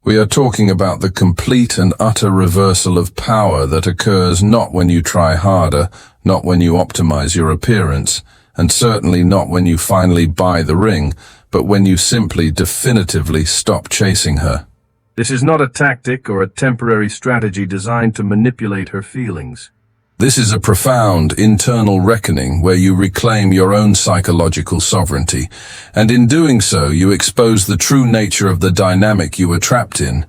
We are talking about the complete and utter reversal of power that occurs not when you try harder, not when you optimize your appearance, and certainly not when you finally buy the ring, but when you simply definitively stop chasing her. This is not a tactic or a temporary strategy designed to manipulate her feelings. This is a profound internal reckoning where you reclaim your own psychological sovereignty, and in doing so you expose the true nature of the dynamic you were trapped in,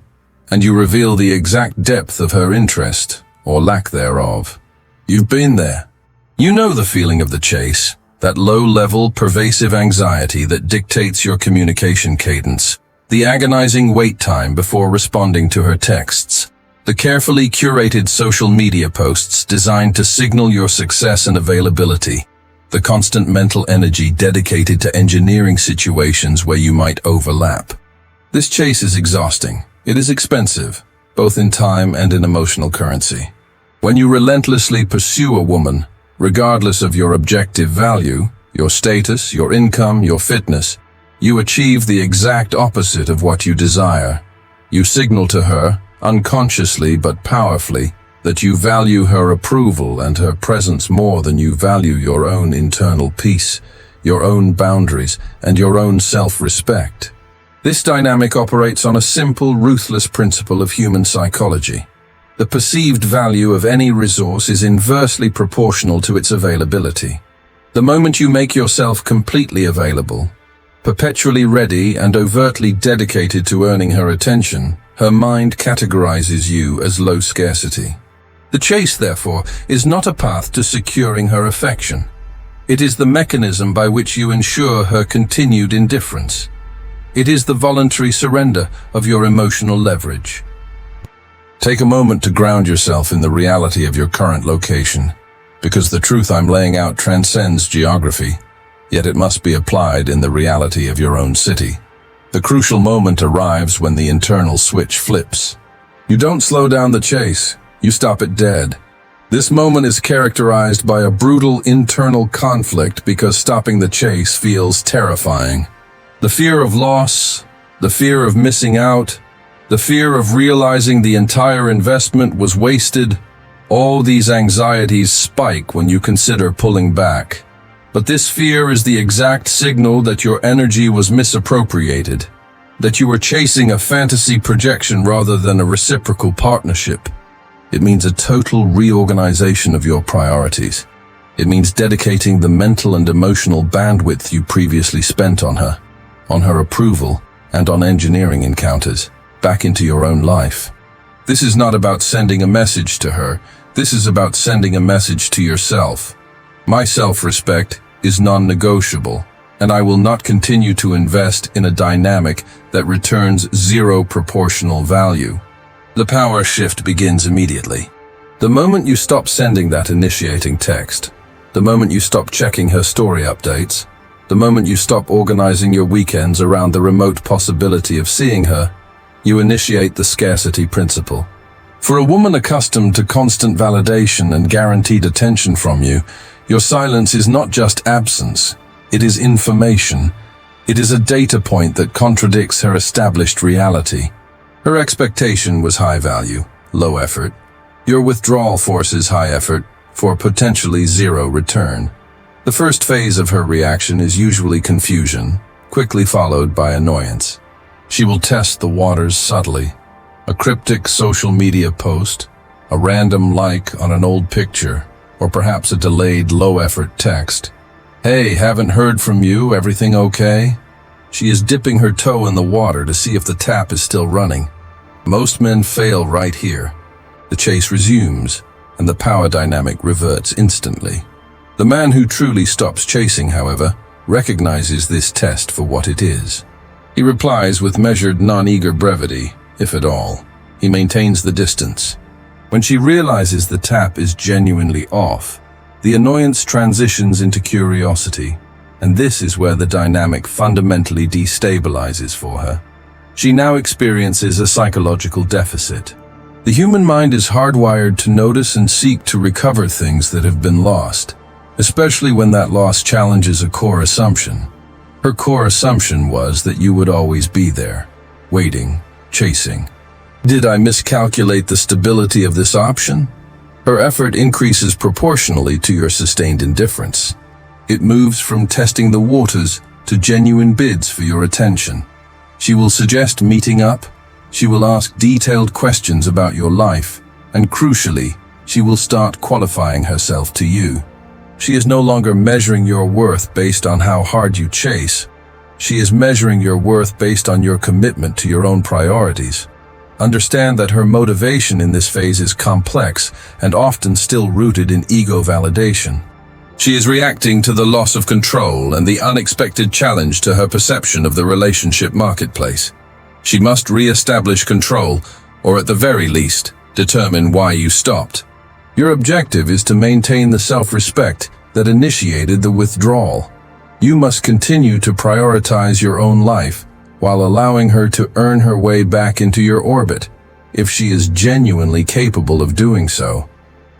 and you reveal the exact depth of her interest, or lack thereof. You've been there. You know the feeling of the chase, that low-level, pervasive anxiety that dictates your communication cadence, the agonizing wait time before responding to her texts, the carefully curated social media posts designed to signal your success and availability, the constant mental energy dedicated to engineering situations where you might overlap. This chase is exhausting. It is expensive, both in time and in emotional currency. When you relentlessly pursue a woman, regardless of your objective value, your status, your income, your fitness, you achieve the exact opposite of what you desire. You signal to her, unconsciously but powerfully, that you value her approval and her presence more than you value your own internal peace, your own boundaries, and your own self-respect. This dynamic operates on a simple, ruthless principle of human psychology. The perceived value of any resource is inversely proportional to its availability. The moment you make yourself completely available, perpetually ready and overtly dedicated to earning her attention, her mind categorizes you as low scarcity. The chase, therefore, is not a path to securing her affection. It is the mechanism by which you ensure her continued indifference. It is the voluntary surrender of your emotional leverage. Take a moment to ground yourself in the reality of your current location, because the truth I'm laying out transcends geography, yet it must be applied in the reality of your own city. The crucial moment arrives when the internal switch flips. You don't slow down the chase, you stop it dead. This moment is characterized by a brutal internal conflict because stopping the chase feels terrifying. The fear of loss, the fear of missing out, the fear of realizing the entire investment was wasted, all these anxieties spike when you consider pulling back. But this fear is the exact signal that your energy was misappropriated, that you were chasing a fantasy projection rather than a reciprocal partnership. It means a total reorganization of your priorities. It means dedicating the mental and emotional bandwidth you previously spent on her approval, and on engineering encounters, back into your own life. This is not about sending a message to her. This is about sending a message to yourself. My self-respect is non-negotiable, and I will not continue to invest in a dynamic that returns zero proportional value. The power shift begins immediately. The moment you stop sending that initiating text, the moment you stop checking her story updates, the moment you stop organizing your weekends around the remote possibility of seeing her, you initiate the scarcity principle. For a woman accustomed to constant validation and guaranteed attention from you, your silence is not just absence, it is information. It is a data point that contradicts her established reality. Her expectation was high value, low effort. Your withdrawal forces high effort, for potentially zero return. The first phase of her reaction is usually confusion, quickly followed by annoyance. She will test the waters subtly. A cryptic social media post, a random like on an old picture, or perhaps a delayed low-effort text. Hey, haven't heard from you, everything okay? She is dipping her toe in the water to see if the tap is still running. Most men fail right here. The chase resumes, and the power dynamic reverts instantly. The man who truly stops chasing, however, recognizes this test for what it is. He replies with measured, non-eager brevity, if at all. He maintains the distance. When she realizes the tap is genuinely off, the annoyance transitions into curiosity, and this is where the dynamic fundamentally destabilizes for her. She now experiences a psychological deficit. The human mind is hardwired to notice and seek to recover things that have been lost, especially when that loss challenges a core assumption. Her core assumption was that you would always be there, waiting, chasing. Did I miscalculate the stability of this option? Her effort increases proportionally to your sustained indifference. It moves from testing the waters to genuine bids for your attention. She will suggest meeting up. She will ask detailed questions about your life, and crucially, she will start qualifying herself to you. She is no longer measuring your worth based on how hard you chase. She is measuring your worth based on your commitment to your own priorities. Understand that her motivation in this phase is complex and often still rooted in ego validation. She is reacting to the loss of control and the unexpected challenge to her perception of the relationship marketplace. She must re-establish control, or at the very least, determine why you stopped. Your objective is to maintain the self-respect that initiated the withdrawal. You must continue to prioritize your own life while allowing her to earn her way back into your orbit, if she is genuinely capable of doing so.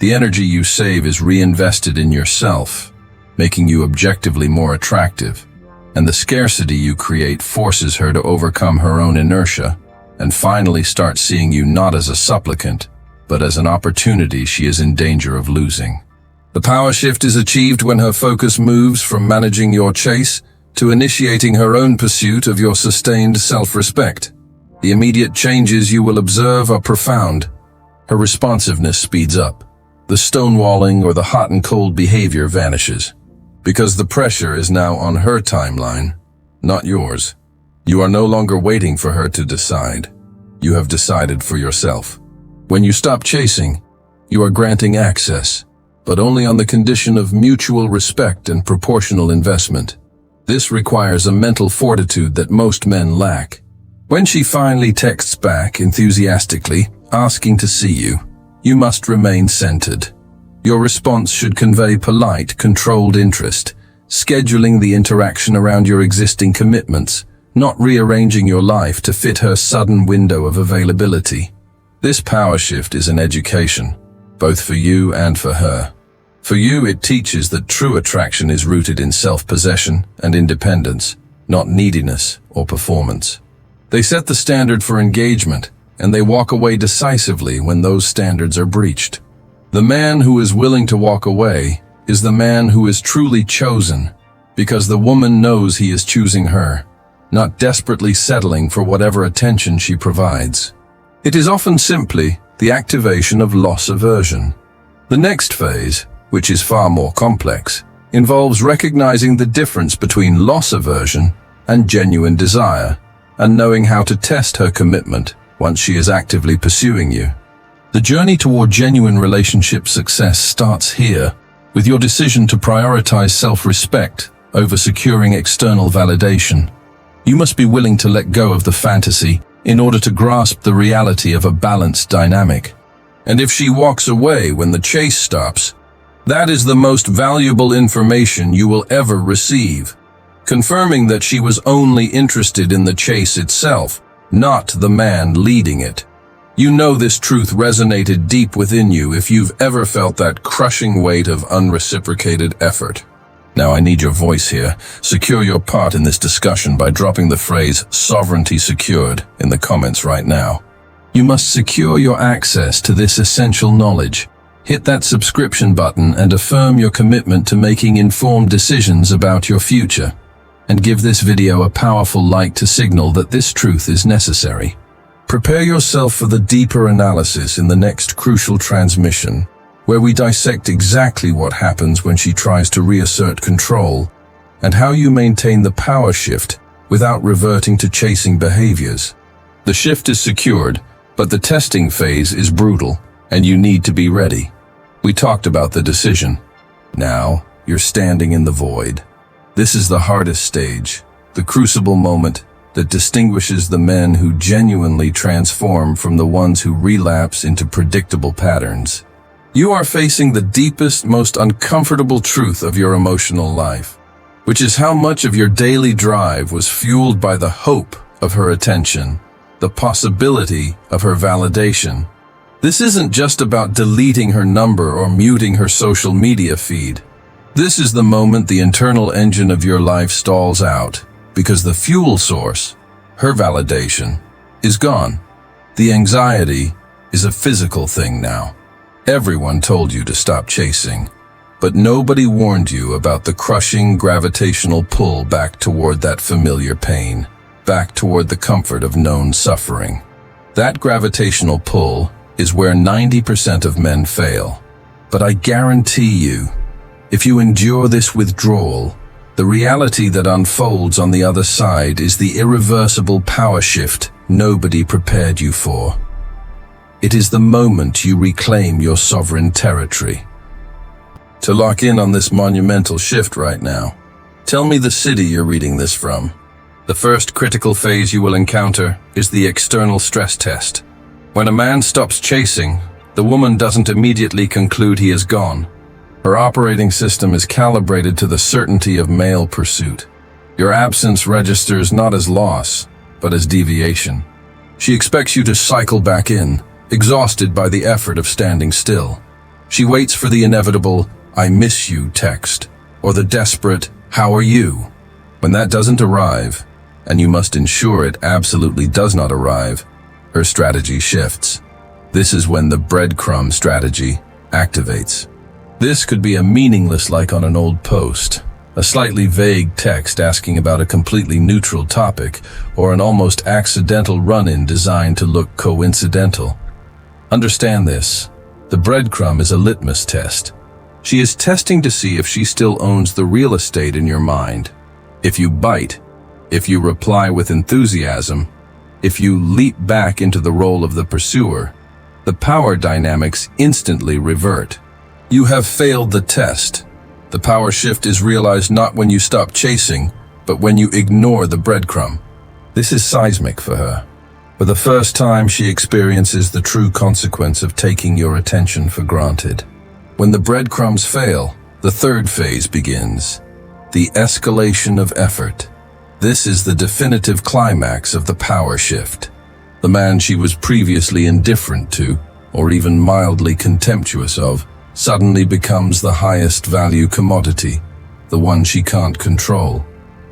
The energy you save is reinvested in yourself, making you objectively more attractive, and the scarcity you create forces her to overcome her own inertia and finally start seeing you not as a supplicant, but as an opportunity she is in danger of losing. The power shift is achieved when her focus moves from managing your chase to initiating her own pursuit of your sustained self-respect. The immediate changes you will observe are profound. Her responsiveness speeds up. The stonewalling or the hot and cold behavior vanishes, because the pressure is now on her timeline, not yours. You are no longer waiting for her to decide. You have decided for yourself. When you stop chasing, you are granting access, but only on the condition of mutual respect and proportional investment. This requires a mental fortitude that most men lack. When she finally texts back enthusiastically, asking to see you, you must remain centered. Your response should convey polite, controlled interest, scheduling the interaction around your existing commitments, not rearranging your life to fit her sudden window of availability. This power shift is an education, both for you and for her. For you, it teaches that true attraction is rooted in self-possession and independence, not neediness or performance. They set the standard for engagement, and they walk away decisively when those standards are breached. The man who is willing to walk away is the man who is truly chosen, because the woman knows he is choosing her, not desperately settling for whatever attention she provides. It is often simply the activation of loss aversion. The next phase, which is far more complex, involves recognizing the difference between loss aversion and genuine desire, and knowing how to test her commitment once she is actively pursuing you. The journey toward genuine relationship success starts here, with your decision to prioritize self-respect over securing external validation. You must be willing to let go of the fantasy in order to grasp the reality of a balanced dynamic. And if she walks away when the chase stops, that is the most valuable information you will ever receive, confirming that she was only interested in the chase itself, not the man leading it. You know this truth resonated deep within you if you've ever felt that crushing weight of unreciprocated effort. Now I need your voice here. Secure your part in this discussion by dropping the phrase "sovereignty secured" in the comments right now. You must secure your access to this essential knowledge. Hit that subscription button and affirm your commitment to making informed decisions about your future. And give this video a powerful like to signal that this truth is necessary. Prepare yourself for the deeper analysis in the next crucial transmission, where we dissect exactly what happens when she tries to reassert control, and how you maintain the power shift without reverting to chasing behaviors. The shift is secured, but the testing phase is brutal, and you need to be ready. We talked about the decision. Now, you're standing in the void. This is the hardest stage, the crucible moment that distinguishes the men who genuinely transform from the ones who relapse into predictable patterns. You are facing the deepest, most uncomfortable truth of your emotional life, which is how much of your daily drive was fueled by the hope of her attention, the possibility of her validation. This isn't just about deleting her number or muting her social media feed. This is the moment the internal engine of your life stalls out, because the fuel source, her validation, is gone. The anxiety is a physical thing now. Everyone told you to stop chasing, but nobody warned you about the crushing gravitational pull back toward that familiar pain, back toward the comfort of known suffering. That gravitational pull is where 90% of men fail. But I guarantee you, if you endure this withdrawal, the reality that unfolds on the other side is the irreversible power shift nobody prepared you for. It is the moment you reclaim your sovereign territory. To lock in on this monumental shift right now, tell me the city you're reading this from. The first critical phase you will encounter is the external stress test. When a man stops chasing, the woman doesn't immediately conclude he is gone. Her operating system is calibrated to the certainty of male pursuit. Your absence registers not as loss, but as deviation. She expects you to cycle back in, exhausted by the effort of standing still. She waits for the inevitable, "I miss you" text, or the desperate, "How are you?" When that doesn't arrive, and you must ensure it absolutely does not arrive, her strategy shifts. This is when the breadcrumb strategy activates. This could be a meaningless like on an old post, a slightly vague text asking about a completely neutral topic, or an almost accidental run-in designed to look coincidental. Understand this. The breadcrumb is a litmus test. She is testing to see if she still owns the real estate in your mind. If you bite, if you reply with enthusiasm, if you leap back into the role of the pursuer, the power dynamics instantly revert. You have failed the test. The power shift is realized not when you stop chasing, but when you ignore the breadcrumb. This is seismic for her. For the first time, she experiences the true consequence of taking your attention for granted. When the breadcrumbs fail, the third phase begins, the escalation of effort. This is the definitive climax of the power shift. The man she was previously indifferent to, or even mildly contemptuous of, suddenly becomes the highest value commodity, the one she can't control.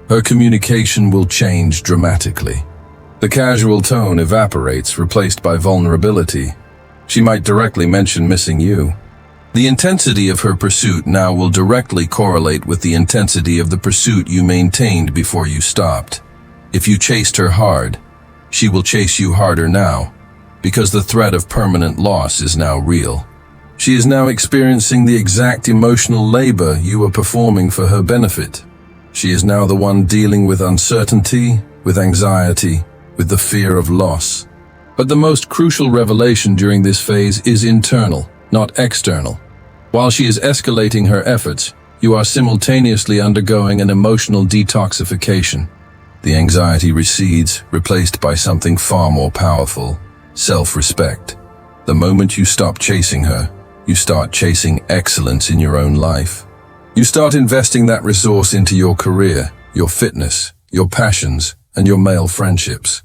Her communication will change dramatically. The casual tone evaporates, replaced by vulnerability. She might directly mention missing you. The intensity of her pursuit now will directly correlate with the intensity of the pursuit you maintained before you stopped. If you chased her hard, she will chase you harder now, because the threat of permanent loss is now real. She is now experiencing the exact emotional labor you were performing for her benefit. She is now the one dealing with uncertainty, with anxiety, with the fear of loss. But the most crucial revelation during this phase is internal, not external. While she is escalating her efforts, you are simultaneously undergoing an emotional detoxification. The anxiety recedes, replaced by something far more powerful, self-respect. The moment you stop chasing her, you start chasing excellence in your own life. You start investing that resource into your career, your fitness, your passions, and your male friendships.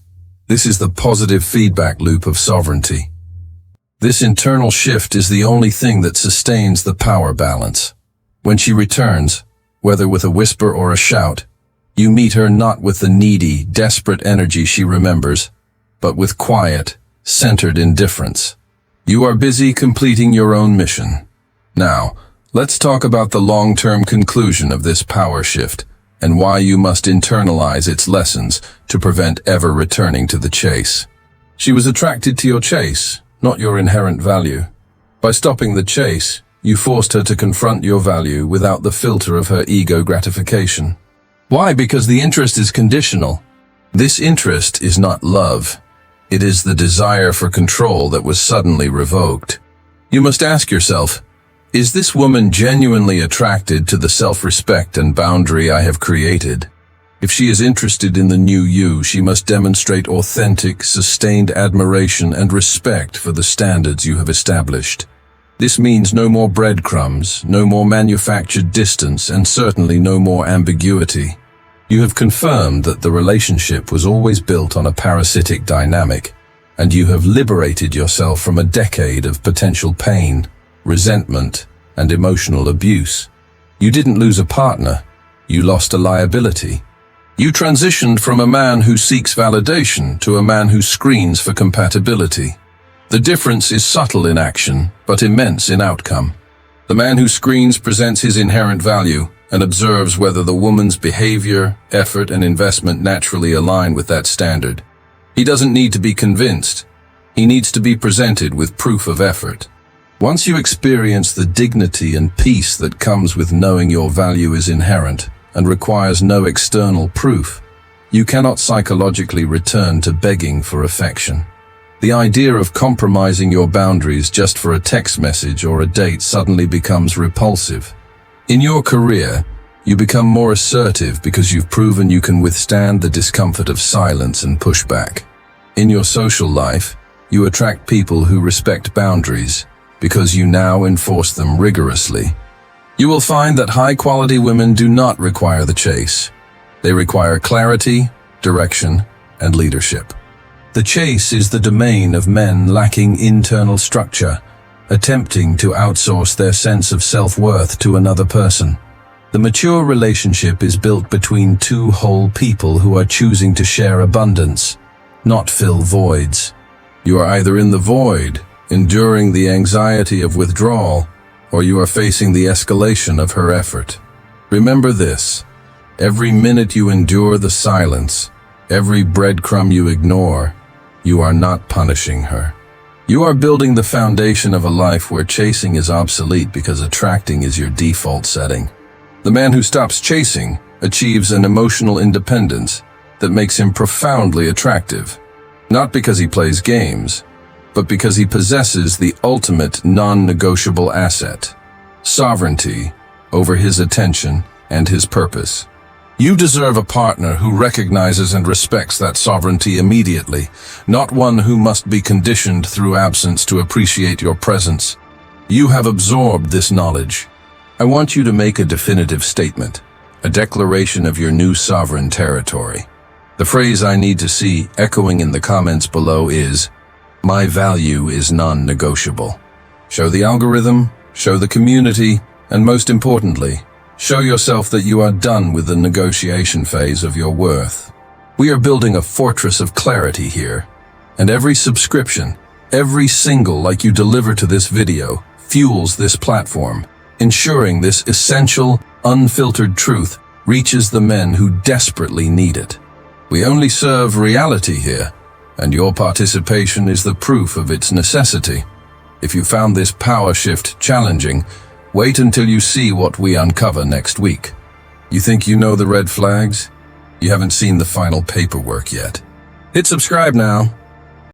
This is the positive feedback loop of sovereignty. This internal shift is the only thing that sustains the power balance. When she returns, whether with a whisper or a shout, you meet her not with the needy, desperate energy she remembers, but with quiet, centered indifference. You are busy completing your own mission. Now, let's talk about the long-term conclusion of this power shift and why you must internalize its lessons to prevent ever returning to the chase. She was attracted to your chase, not your inherent value. By stopping the chase, you forced her to confront your value without the filter of her ego gratification. Why? Because the interest is conditional. This interest is not love. It is the desire for control that was suddenly revoked. You must ask yourself, is this woman genuinely attracted to the self-respect and boundary I have created? If she is interested in the new you, she must demonstrate authentic, sustained admiration and respect for the standards you have established. This means no more breadcrumbs, no more manufactured distance, and certainly no more ambiguity. You have confirmed that the relationship was always built on a parasitic dynamic, and you have liberated yourself from a decade of potential pain, resentment, and emotional abuse. You didn't lose a partner, you lost a liability. You transitioned from a man who seeks validation to a man who screens for compatibility. The difference is subtle in action, but immense in outcome. The man who screens presents his inherent value and observes whether the woman's behavior, effort, and investment naturally align with that standard. He doesn't need to be convinced. He needs to be presented with proof of effort. Once you experience the dignity and peace that comes with knowing your value is inherent and requires no external proof, you cannot psychologically return to begging for affection. The idea of compromising your boundaries just for a text message or a date suddenly becomes repulsive. In your career, you become more assertive because you've proven you can withstand the discomfort of silence and pushback. In your social life, you attract people who respect boundaries because you now enforce them rigorously. You will find that high-quality women do not require the chase. They require clarity, direction, and leadership. The chase is the domain of men lacking internal structure, attempting to outsource their sense of self-worth to another person. The mature relationship is built between two whole people who are choosing to share abundance, not fill voids. You are either in the void, enduring the anxiety of withdrawal, or you are facing the escalation of her effort. Remember this: every minute you endure the silence, every breadcrumb you ignore, you are not punishing her. You are building the foundation of a life where chasing is obsolete because attracting is your default setting. The man who stops chasing achieves an emotional independence that makes him profoundly attractive, not because he plays games, but because he possesses the ultimate non-negotiable asset: sovereignty over his attention and his purpose. You deserve a partner who recognizes and respects that sovereignty immediately, not one who must be conditioned through absence to appreciate your presence. You have absorbed this knowledge. I want you to make a definitive statement, a declaration of your new sovereign territory. The phrase I need to see echoing in the comments below is, "My value is non-negotiable." Show the algorithm, show the community, and most importantly, show yourself that you are done with the negotiation phase of your worth. We are building a fortress of clarity here, and every subscription, every single like you deliver to this video, fuels this platform, ensuring this essential, unfiltered truth reaches the men who desperately need it. We only serve reality here, and your participation is the proof of its necessity. If you found this power shift challenging, wait until you see what we uncover next week. You think you know the red flags? You haven't seen the final paperwork yet. Hit subscribe now.